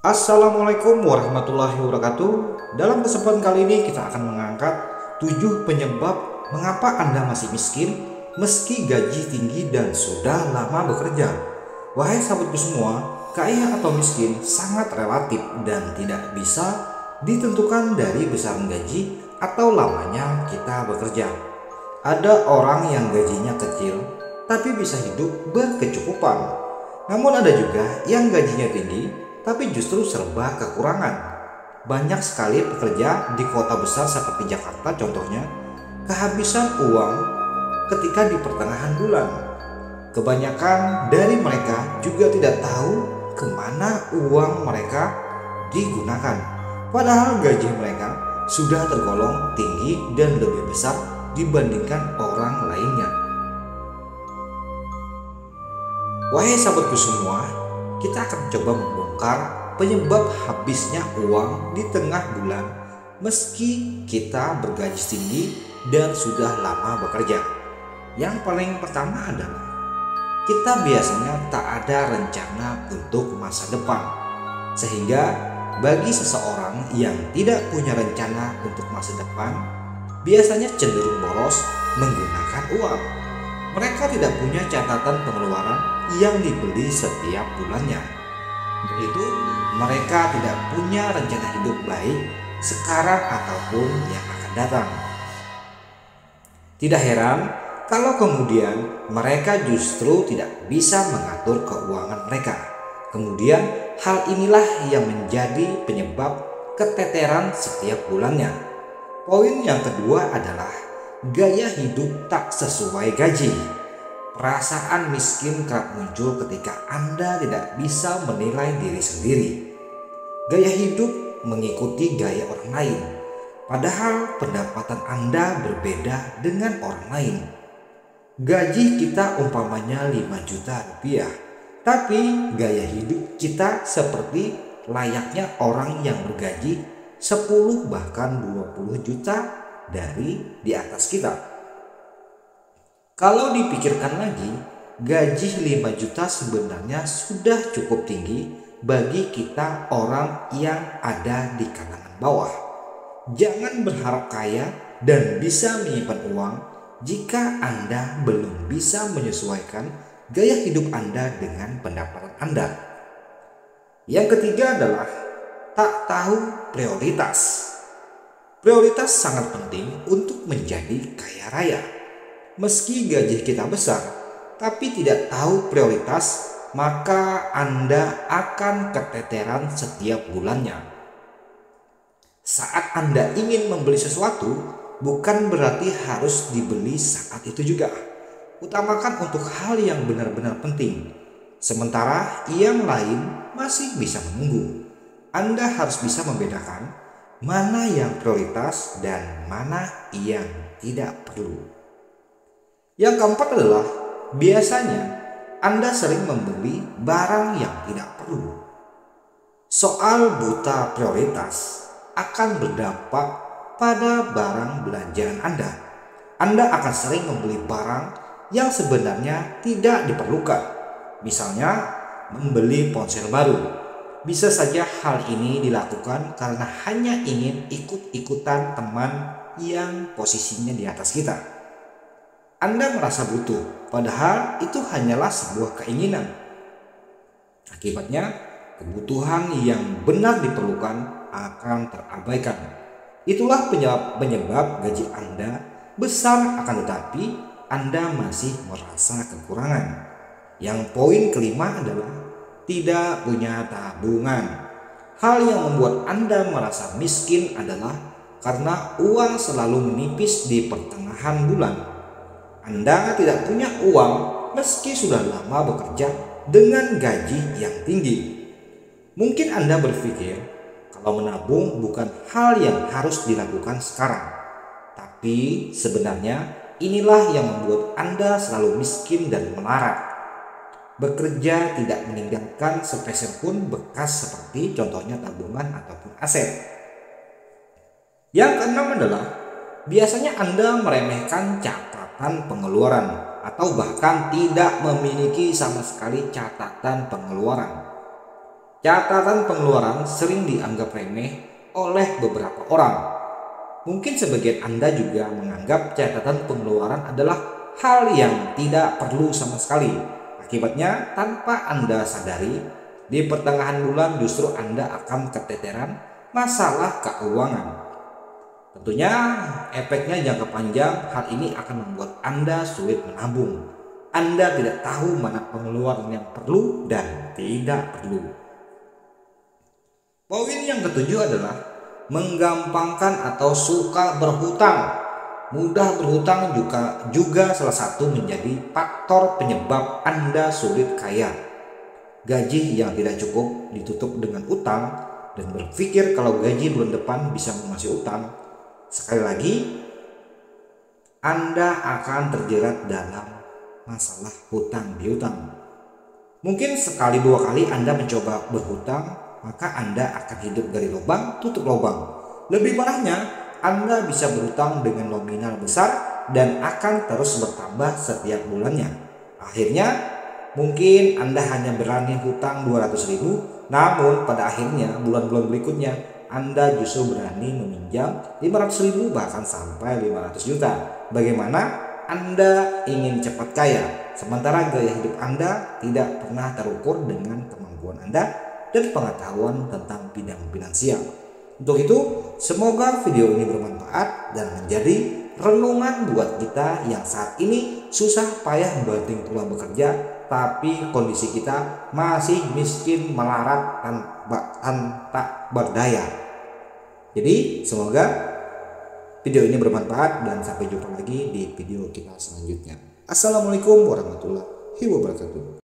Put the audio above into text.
Assalamualaikum warahmatullahi wabarakatuh. Dalam kesempatan kali ini kita akan mengangkat 7 penyebab mengapa Anda masih miskin meski gaji tinggi dan sudah lama bekerja. Wahai sahabatku semua, kaya atau miskin sangat relatif dan tidak bisa ditentukan dari besaran gaji atau lamanya kita bekerja. Ada orang yang gajinya kecil tapi bisa hidup berkecukupan. Namun ada juga yang gajinya tinggi tapi justru serba kekurangan. Banyak sekali pekerja di kota besar seperti Jakarta contohnya kehabisan uang ketika di pertengahan bulan. Kebanyakan dari mereka juga tidak tahu kemana uang mereka digunakan. Padahal gaji mereka sudah tergolong tinggi dan lebih besar dibandingkan orang lainnya. Wahai sahabatku semua, kita akan coba membongkar penyebab habisnya uang di tengah bulan meski kita bergaji tinggi dan sudah lama bekerja. Yang paling pertama adalah kita biasanya tak ada rencana untuk masa depan. Sehingga bagi seseorang yang tidak punya rencana untuk masa depan, biasanya cenderung boros menggunakan uang. Mereka tidak punya catatan pengeluaran yang dibeli setiap bulannya. Begitu, mereka tidak punya rencana hidup baik sekarang ataupun yang akan datang. Tidak heran kalau kemudian mereka justru tidak bisa mengatur keuangan mereka. Kemudian hal inilah yang menjadi penyebab keteteran setiap bulannya. Poin yang kedua adalah gaya hidup tak sesuai gaji. Perasaan miskin kerap muncul ketika Anda tidak bisa menilai diri sendiri. Gaya hidup mengikuti gaya orang lain, padahal pendapatan Anda berbeda dengan orang lain. Gaji kita umpamanya 5 juta rupiah, tapi gaya hidup kita seperti layaknya orang yang bergaji 10 bahkan 20 juta dari di atas kita. Kalau dipikirkan lagi, gaji 5 juta sebenarnya sudah cukup tinggi bagi kita orang yang ada di kalangan bawah. Jangan berharap kaya dan bisa menyimpan uang jika Anda belum bisa menyesuaikan gaya hidup Anda dengan pendapatan Anda. Yang ketiga adalah tak tahu prioritas. Prioritas sangat penting untuk menjadi kaya raya. Meski gaji kita besar, tapi tidak tahu prioritas, maka Anda akan keteteran setiap bulannya. Saat Anda ingin membeli sesuatu, bukan berarti harus dibeli saat itu juga. Utamakan untuk hal yang benar-benar penting, sementara yang lain masih bisa menunggu. Anda harus bisa membedakan mana yang prioritas dan mana yang tidak perlu. Yang keempat adalah biasanya Anda sering membeli barang yang tidak perlu. Soal buta prioritas akan berdampak pada barang belanjaan Anda. Anda akan sering membeli barang yang sebenarnya tidak diperlukan. Misalnya membeli ponsel baru. Bisa saja hal ini dilakukan karena hanya ingin ikut-ikutan teman yang posisinya di atas kita. Anda merasa butuh, padahal itu hanyalah sebuah keinginan. Akibatnya, kebutuhan yang benar diperlukan akan terabaikan. Itulah penyebab gaji Anda besar akan tetapi Anda masih merasa kekurangan. Yang poin kelima adalah tidak punya tabungan. Hal yang membuat Anda merasa miskin adalah karena uang selalu menipis di pertengahan bulan. Anda tidak punya uang meski sudah lama bekerja dengan gaji yang tinggi. Mungkin Anda berpikir kalau menabung bukan hal yang harus dilakukan sekarang. Tapi sebenarnya inilah yang membuat Anda selalu miskin dan melarat. Bekerja tidak meninggalkan sepeser pun bekas seperti contohnya tabungan ataupun aset. Yang keenam adalah biasanya Anda meremehkan catatan pengeluaran atau bahkan tidak memiliki sama sekali catatan pengeluaran. catatan pengeluaran sering dianggap remeh oleh beberapa orang. Mungkin sebagian Anda juga menganggap catatan pengeluaran adalah hal yang tidak perlu sama sekali. Akibatnya, tanpa Anda sadari, di pertengahan bulan justru Anda akan keteteran masalah keuangan. Tentunya efeknya jangka panjang. Hal ini akan membuat Anda sulit menabung. Anda tidak tahu mana pengeluaran yang perlu dan tidak perlu. Poin yang ketujuh adalah menggampangkan atau suka berhutang. Mudah berhutang juga salah satu menjadi faktor penyebab Anda sulit kaya. Gaji yang tidak cukup ditutup dengan utang dan berpikir kalau gaji bulan depan bisa melunasi utang. Sekali lagi, Anda akan terjerat dalam masalah hutang piutang. Mungkin sekali dua kali Anda mencoba berhutang, maka Anda akan hidup dari lubang tutup lubang. Lebih parahnya, Anda bisa berhutang dengan nominal besar dan akan terus bertambah setiap bulannya. Akhirnya, mungkin Anda hanya berani hutang 200.000, namun pada akhirnya bulan-bulan berikutnya Anda justru berani meminjam 500.000 bahkan sampai 500 juta. Bagaimana Anda ingin cepat kaya, sementara gaya hidup Anda tidak pernah terukur dengan kemampuan Anda dan pengetahuan tentang bidang finansial. Untuk itu, semoga video ini bermanfaat dan menjadi renungan buat kita yang saat ini susah payah banting tulang bekerja, tapi kondisi kita masih miskin melarat tanpa berdaya. Jadi semoga video ini bermanfaat dan sampai jumpa lagi di video kita selanjutnya. Assalamualaikum warahmatullahi wabarakatuh.